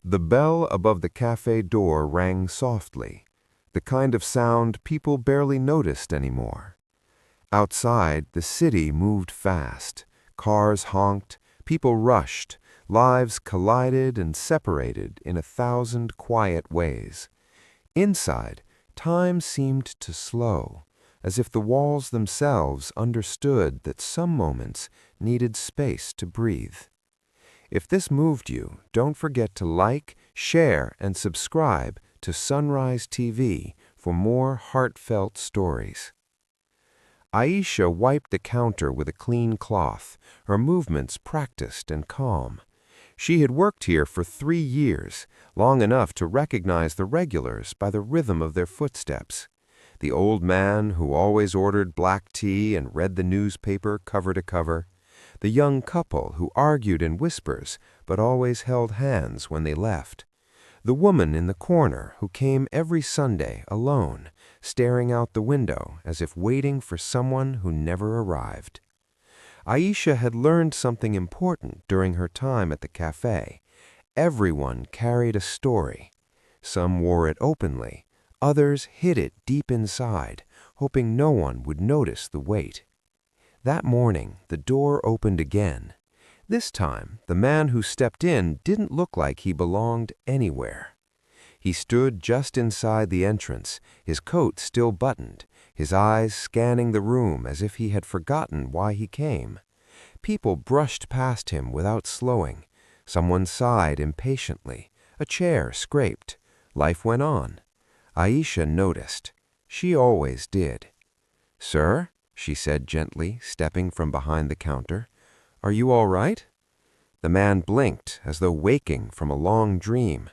The bell above the cafe door rang softly, the kind of sound people barely noticed anymore. Outside, the city moved fast. Cars honked, people rushed, lives collided and separated in 1,000 quiet ways. Inside, time seemed to slow, as if the walls themselves understood that some moments needed space to breathe. If this moved you, don't forget to like, share, and subscribe to Sunrise TV for more heartfelt stories. Aisha wiped the counter with a clean cloth, her movements practiced and calm. She had worked here for 3 years, long enough to recognize the regulars by the rhythm of their footsteps. The old man who always ordered black tea and read the newspaper cover to cover. The young couple who argued in whispers but always held hands when they left. The woman in the corner who came every Sunday alone, staring out the window as if waiting for someone who never arrived. Aisha had learned something important during her time at the cafe. Everyone carried a story. Some wore it openly, others hid it deep inside, hoping no one would notice the weight. That morning, the door opened again. This time, the man who stepped in didn't look like he belonged anywhere. He stood just inside the entrance, his coat still buttoned, his eyes scanning the room as if he had forgotten why he came. People brushed past him without slowing. Someone sighed impatiently. A chair scraped. Life went on. Aisha noticed. She always did. "Sir?" she said gently, stepping from behind the counter. "Are you all right?" The man blinked, as though waking from a long dream.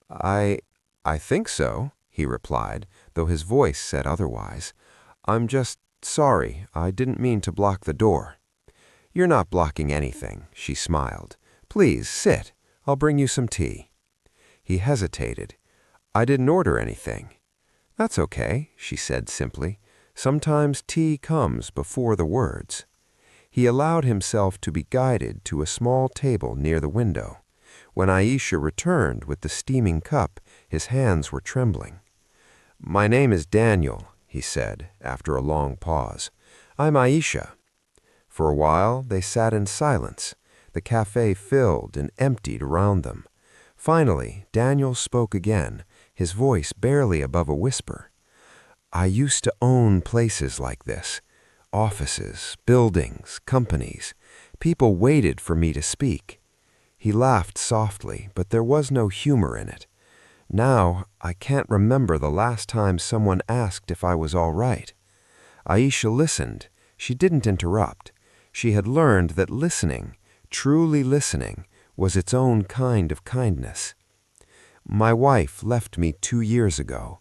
I think so," he replied, though his voice said otherwise. "I'm just sorry. I didn't mean to block the door." "You're not blocking anything," she smiled. "Please, sit. I'll bring you some tea." He hesitated. "I didn't order anything." "That's okay," she said simply. "Sometimes tea comes before the words." He allowed himself to be guided to a small table near the window. When Aisha returned with the steaming cup, his hands were trembling. "My name is Daniel," he said, after a long pause. "I'm Aisha." For a while, they sat in silence. The cafe filled and emptied around them. Finally, Daniel spoke again, his voice barely above a whisper. "I used to own places like this. Offices, buildings, companies. People waited for me to speak." He laughed softly, but there was no humor in it. "Now, I can't remember the last time someone asked if I was all right." Aisha listened. She didn't interrupt. She had learned that listening, truly listening, was its own kind of kindness. "My wife left me 2 years ago.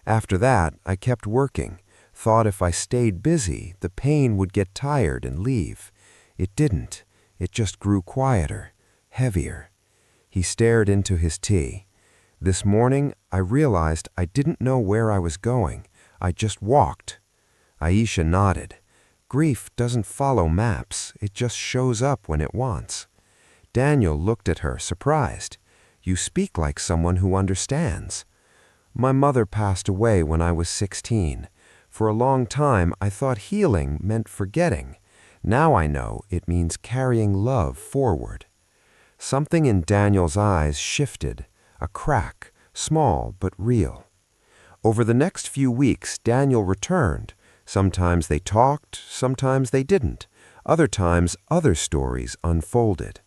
After that, I kept working, thought if I stayed busy, the pain would get tired and leave. It didn't. It just grew quieter, heavier." He stared into his tea. "This morning, I realized I didn't know where I was going. I just walked." Aisha nodded. "Grief doesn't follow maps. It just shows up when it wants." Daniel looked at her, surprised. "You speak like someone who understands." "My mother passed away when I was 16. For a long time, I thought healing meant forgetting. Now I know it means carrying love forward." Something in Daniel's eyes shifted, a crack, small but real. Over the next few weeks, Daniel returned. Sometimes they talked, sometimes they didn't. Other times, other stories unfolded.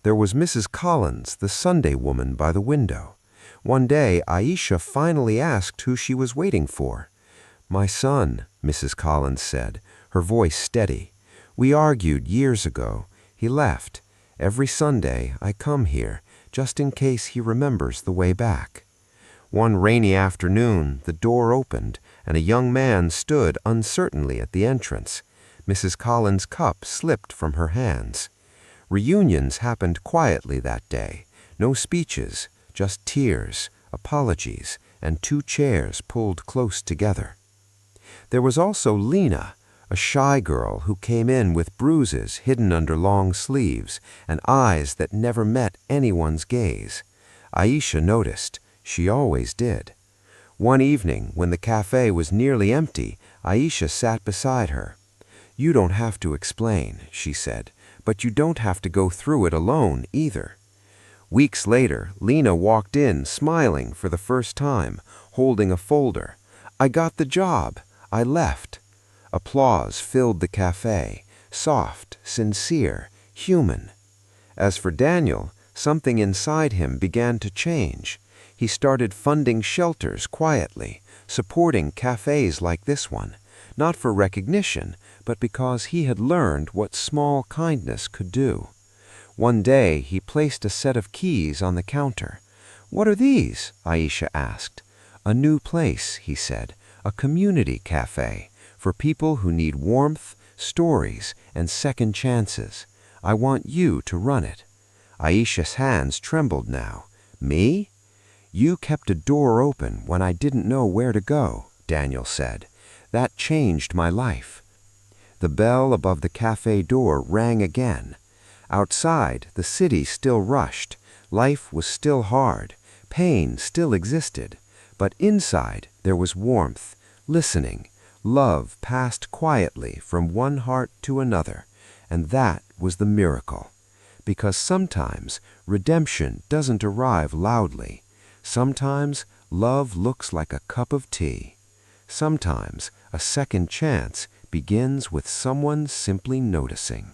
There was Mrs. Collins, the Sunday woman by the window. One day, Aisha finally asked who she was waiting for. "My son," Mrs. Collins said, her voice steady. "We argued years ago. He left. Every Sunday, I come here, just in case he remembers the way back." One rainy afternoon, the door opened, and a young man stood uncertainly at the entrance. Mrs. Collins' cup slipped from her hands. Reunions happened quietly that day. No speeches, just tears, apologies, and 2 chairs pulled close together. There was also Lena, a shy girl who came in with bruises hidden under long sleeves and eyes that never met anyone's gaze. Aisha noticed. She always did. One evening, when the cafe was nearly empty, Aisha sat beside her. "You don't have to explain," she said, "but you don't have to go through it alone either." Weeks later, Lena walked in smiling for the first time, holding a folder. "I got the job. I left." Applause filled the cafe, soft, sincere, human. As for Daniel, something inside him began to change. He started funding shelters quietly, supporting cafes like this one, not for recognition, but because he had learned what small kindness could do. One day, he placed a set of keys on the counter. "What are these?" Aisha asked. "A new place," he said, "a community cafe for people who need warmth, stories, and second chances. I want you to run it." Aisha's hands trembled now. "Me?" "You kept a door open when I didn't know where to go," Daniel said. "That changed my life." The bell above the cafe door rang again. Outside, the city still rushed. Life was still hard. Pain still existed. But inside, there was warmth, listening. Love passed quietly from one heart to another. And that was the miracle. Because sometimes redemption doesn't arrive loudly. Sometimes love looks like a cup of tea. Sometimes a second chance begins with someone simply noticing.